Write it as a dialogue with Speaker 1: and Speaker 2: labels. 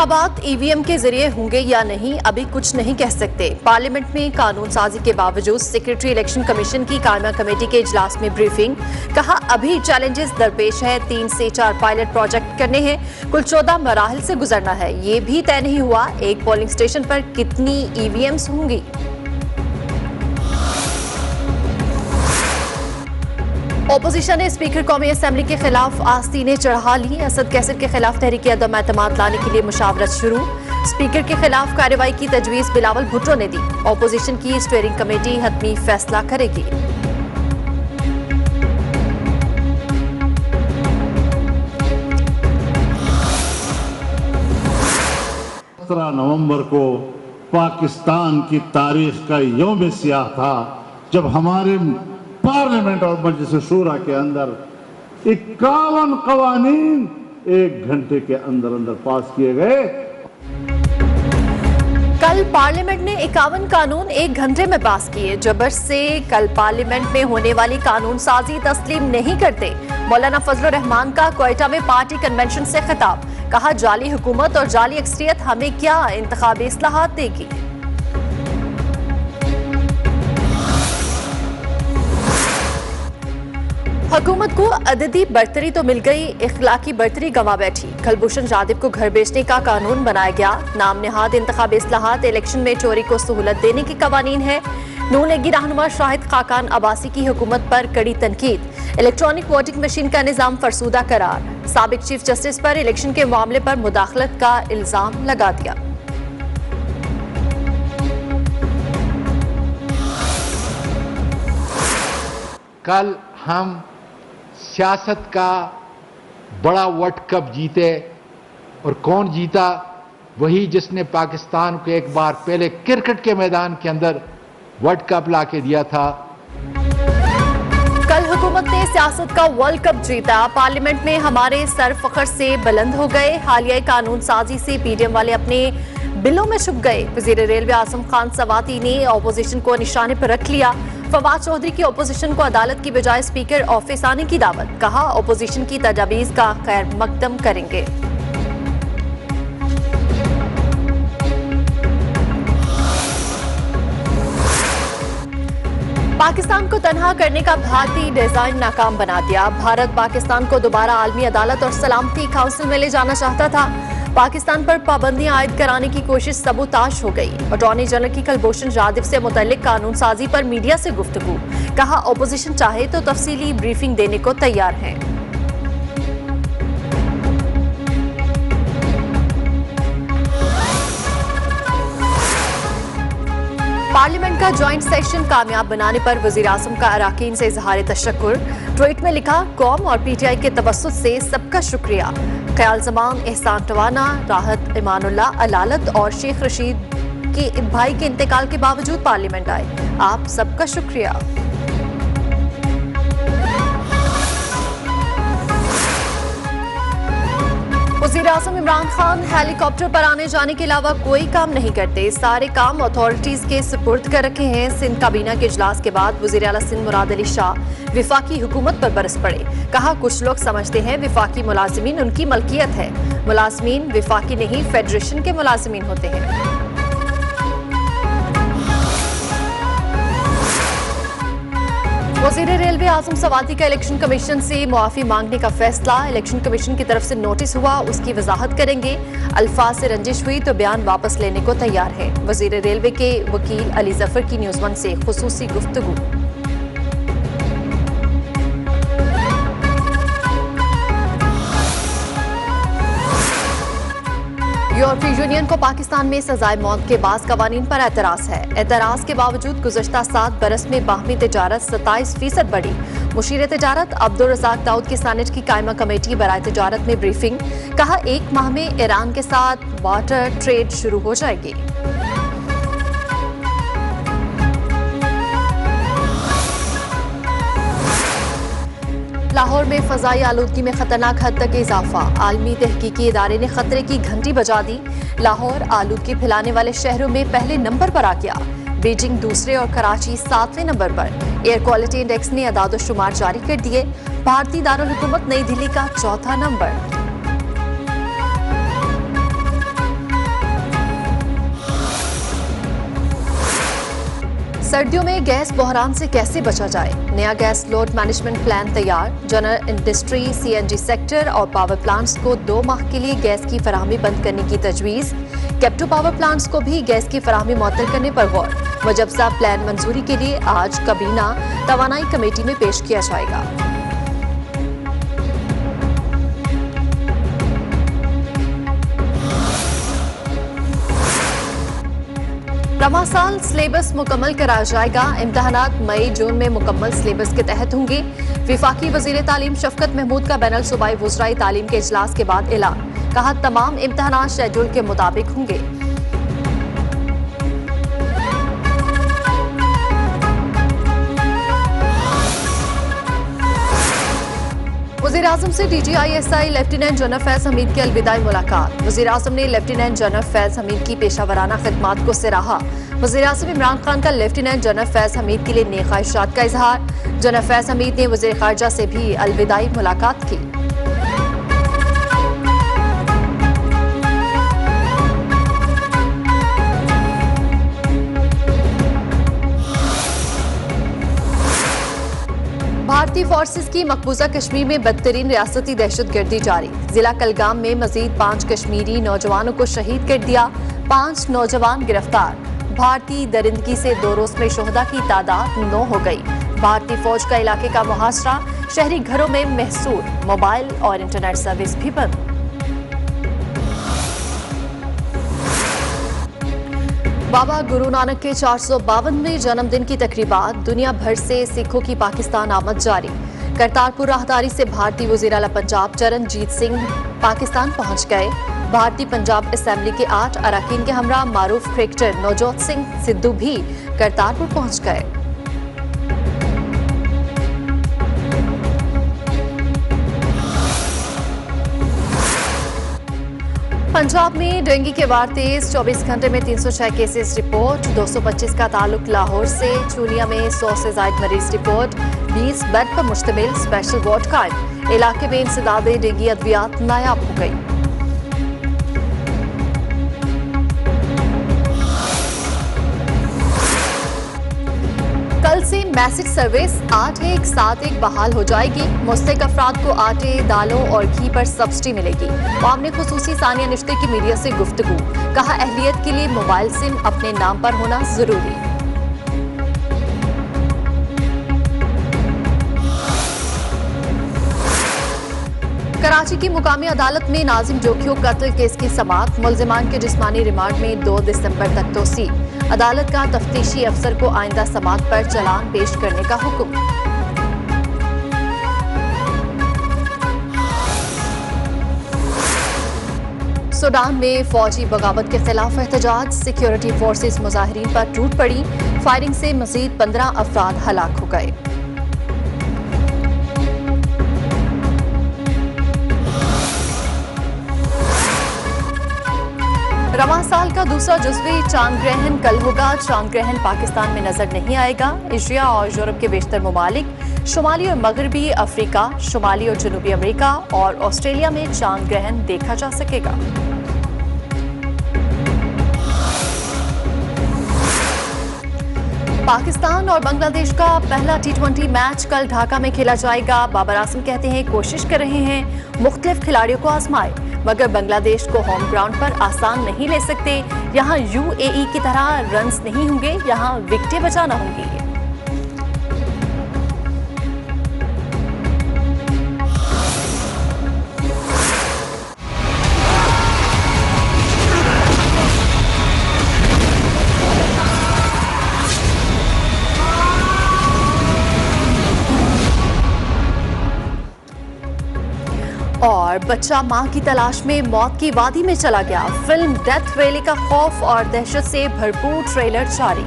Speaker 1: इंतखाबात ईवीएम के जरिए होंगे या नहीं अभी कुछ नहीं कह सकते। पार्लियामेंट में कानून साजी के बावजूद सेक्रेटरी इलेक्शन कमीशन की कायमा कमेटी के इजलास में ब्रीफिंग। कहा अभी चैलेंजेस दरपेश है, 3 से 4 पायलट प्रोजेक्ट करने हैं, कुल 14 मराहल से गुजरना है। ये भी तय नहीं हुआ एक पोलिंग स्टेशन पर कितनी ईवीएम्स होंगी। ओपोजिशन ने स्पीकर कौमी असेंबली के खिलाफ आस्तीनें चढ़ा ली। असद कैसर के खिलाफ तहरीक अदम एतमाद लाने के लिए मुशावरत शुरू। स्पीकर के खिलाफ कार्रवाई की तजवीज बिलावल भुट्टो ने दी। ओपोजिशन की स्टीयरिंग कमेटी हतमी फैसला करेगी।
Speaker 2: 17 नवंबर को पाकिस्तान की तारीख का यौम सियाह था, जब हमारे पार्लियामेंट और मजलिस शूरा के अंदर 51 कवानीन 1 घंटे के अंदर अंदर पास किए गए।
Speaker 1: कल पार्लियामेंट ने 51 कानून 1 घंटे में पास किए। जबर से कल पार्लियामेंट में होने वाली कानून साजी तस्लीम नहीं करते। मौलाना फजलुर रहमान का क्वेटा में पार्टी कन्वेंशन से खिताब। कहा जाली हुकूमत और जाली अक्सरियत हमें क्या इंतखाबी इस्लाहात देगी। हुकूमत को अददी बरतरी तो मिल गई, इखलाकी बरतरी गंवा बैठी। कुलभूषण जाधव को घर बेचने का कानून बनाया गया। नाम निहाद इंतखाबी इस्लाहात इलेक्शन में चोरी को सहूलत देने की कवानीन है। नून लीगी रहनुमा शाहिद खाकान अब्बासी की हुकूमत पर कड़ी तनकीद। इलेक्ट्रॉनिक वोटिंग मशीन का निजाम फरसूदा करार। साबिक चीफ जस्टिस पर इलेक्शन के मामले पर मुदाखलत का इल्जाम लगा दिया।
Speaker 3: कल हम सियासत का बड़ा वर्ल्ड कप जीते, और कौन जीता? वही जिसने पाकिस्तान को एक बार पहले क्रिकेट के मैदान के अंदर वर्ल्ड कप लाके दिया था।
Speaker 1: कल हुकूमत ने सियासत का वर्ल्ड कप जीता। पार्लियामेंट में हमारे सर फखर से बुलंद हो गए। हालिया कानून साजी से पीडीएम वाले अपने बिलों में छुप गए। वजीर रेलवे आजम खान सवाती ने ऑपोजिशन को निशाने पर रख लिया। फवाद चौधरी की ऑपोजिशन को अदालत की बजाय स्पीकर ऑफिस आने की दावत। कहा ऑपोजिशन की तजावीज का खैर मकदम करेंगे। पाकिस्तान को तनहा करने का भारतीय डिजाइन नाकाम बना दिया। भारत पाकिस्तान को दोबारा आलमी अदालत और सलामती काउंसिल में ले जाना चाहता था। पाकिस्तान पर पाबंदियां आयद कराने की कोशिश सबूताश हो गई। अटॉर्नी जनरल की कुलभूषण जाधव से मुतल्लिक कानून साजी पर मीडिया से गुफ्तगू। कहा ऑपोजिशन चाहे तो तफसीली ब्रीफिंग देने को तैयार है। पार्लियामेंट का ज्वाइंट सेशन कामयाब बनाने पर वजीर आजम का अराकीन से इजहार तशक्कुर। ट्वीट में लिखा कौम और पीटीआई के तवस्सुत से सबका शुक्रिया। ख्याल जमान, एहसान टवाना, राहत इमानुल्लाह, अलालत और शेख रशीद के भाई के इंतकाल के बावजूद पार्लियामेंट आए। आप सबका शुक्रिया। वज़ीर आज़म इमरान खान हेलीकॉप्टर पर आने जाने के अलावा कोई काम नहीं करते। सारे काम अथॉरिटीज के सुपुर्द कर रखे हैं। सिंध काबीना के इजलास के बाद वज़ीर आला सिंध मुराद अली शाह विफाकी हुकूमत पर बरस पड़े। कहा कुछ लोग समझते हैं विफाकी मुलाजिमीन उनकी मलकियत है। मुलाजिमीन विफाकी नहीं, फेडरेशन के मुलाजिमीन होते हैं। वज़ीर रेलवे आजम सवाती का इलेक्शन कमीशन से मुआफी मांगने का फैसला। इलेक्शन कमीशन की तरफ से नोटिस हुआ, उसकी वजाहत करेंगे। अल्फाज से रंजिश हुई तो बयान वापस लेने को तैयार है। वज़ीर रेलवे के वकील अली जफर की न्यूज़ 1 से खुसूसी गुफ्तगू। यूरोपीय यूनियन को पाकिस्तान में सजाए मौत के बाद कवानीन पर एतराज है। एतराज के बावजूद गुज़श्ता 7 बरस में बाहमी तिजारत 27% बढ़ी। मुशीर तिजारत अब्दुल रज़ाक दाऊद की सानिट की कायमा कमेटी बराए तिजारत में ब्रीफिंग। कहा 1 माह में ईरान के साथ वाटर ट्रेड शुरू हो जाएगी। लाहौर में फजाई आलूदगी में खतरनाक हद तक इजाफा। आलमी तहकीकी इदारे ने खतरे की घंटी बजा दी। लाहौर आलूदगी फैलाने वाले शहरों में पहले नंबर पर आ गया। बीजिंग दूसरे और कराची 7वें नंबर पर। एयर क्वालिटी इंडेक्स ने अदाद-ओ-शुमार जारी कर दिए। भारतीय दारुल हुकूमत नई दिल्ली का 4था नंबर। सर्दियों में गैस बहरान से कैसे बचा जाए? नया गैस लोड मैनेजमेंट प्लान तैयार। जनरल इंडस्ट्री, सीएनजी सेक्टर और पावर प्लांट्स को 2 माह के लिए गैस की फराहमी बंद करने की तजवीज। कैप्टो पावर प्लांट्स को भी गैस की फराहमी मुअत्तल करने पर गौर। मुजवजा प्लान मंजूरी के लिए आज काबीना तवानाई कमेटी में पेश किया जाएगा। रवां साल सिलेबस मुकम्मल कराया जाएगा। इम्तहानात मई जून में मुकम्मल सिलेबस के तहत होंगे। विफाकी वजीर तालीम शफकत महमूद का बैनुल सूबाई वज़राई तालीम के इजलास के बाद ऐलान। कहा, तमाम इम्तहानात शेड्यूल के मुताबिक होंगे। वज़ीर-ए-आज़म से DGISI lieutenant general Faiz Hamid की अलविदाई मुलाकात। वज़ीर-ए-आज़म ने लेफ्टिनेंट जनरल फैज हमीद की पेशावराना खिदमात को सराहा। वज़ीर-ए-आज़म इमरान खान का लेफ्टिनेंट जनरल फैज हमीद के लिए नेक ख्वाहिशात का इजहार। जनरल फैज हमीद ने वज़ीर खारजा से भी अलविदाई मुलाकात की। भारतीय फोर्सेस की मकबूजा कश्मीर में बदतरीन रियासती दहशतगर्दी जारी। जिला कलगाम में मजीद 5 कश्मीरी नौजवानों को शहीद कर दिया। 5 नौजवान गिरफ्तार। भारतीय दरिंदगी से 2 रोज में शोहदा की तादाद 9 हो गई। भारतीय फौज का इलाके का मुहासरा। शहरी घरों में महसूर। मोबाइल और इंटरनेट सर्विस भी बंद। बाबा गुरु नानक के 452वें जन्मदिन की तकरीबात। दुनिया भर से सिखों की पाकिस्तान आमद जारी। करतारपुर राहदारी से भारतीय वज़ीर आला पंजाब चरणजीत सिंह पाकिस्तान पहुंच गए। भारतीय पंजाब असेंबली के 8 अरकान के हमरा मारूफ क्रिकेटर नवजोत सिंह सिद्धू भी करतारपुर पहुंच गए। पंजाब में डेंगू के वार तेज। 24 घंटे में 306 केसेस रिपोर्ट। 225 का ताल्लुक लाहौर से। चूनिया में 100 से ज्यादा मरीज रिपोर्ट। 20 बेड पर मुश्तमिल स्पेशल वार्ड कायम। इलाके में इंसदाद डेंगू अद्वियात नायाब हो गई। कल से मैसेज सर्विस 8171 बहाल हो जाएगी। मुस्तहिक अफराद को आटे, दालों और घी पर सब्सिडी मिलेगी। आवाम ने खुसूसी सानिया निश्ते की मीडिया से गुफ्तगू। कहा, अहलियत के लिए मोबाइल सिम अपने नाम पर होना जरूरी। कराची की मुकामी अदालत में नाजिम जोखियों कत्ल केस की समाअत। मुल्जिमान के जिस्मानी रिमांड में 2 दिसंबर तक तोसी। अदालत का तफ्तीशी अफसर को आइंदा समाअत पर चालान पेश करने का हुक्म। सूडान में फौजी बगावत के खिलाफ एहतजाज। सिक्योरिटी फोर्सेस मुजाहिरीन पर टूट पड़ी। फायरिंग से मजीद 15 अफराद हलाक हो गए। रवां साल का दूसरा जुज़वी चांद ग्रहण कल होगा। चांद ग्रहण पाकिस्तान में नजर नहीं आएगा। एशिया और यूरोप के बेशतर ममालिक, शुमाली और मगरबी अफ्रीका, शुमाली और जनूबी अमेरिका और ऑस्ट्रेलिया में चांद ग्रहण देखा जा सकेगा। पाकिस्तान और बांग्लादेश का पहला T20 मैच कल ढाका में खेला जाएगा। बाबर आजम कहते हैं, कोशिश कर रहे हैं मुख्तलिफ खिलाड़ियों को आजमाए, मगर बांग्लादेश को होम ग्राउंड पर आसान नहीं ले सकते। यहाँ UAE की तरह रन्स नहीं होंगे, यहाँ विकेटें बचाना होंगी। और बच्चा मां की तलाश में मौत की वादी में चला गया। फिल्म डेथ वैली का खौफ और दहशत से भरपूर ट्रेलर जारी।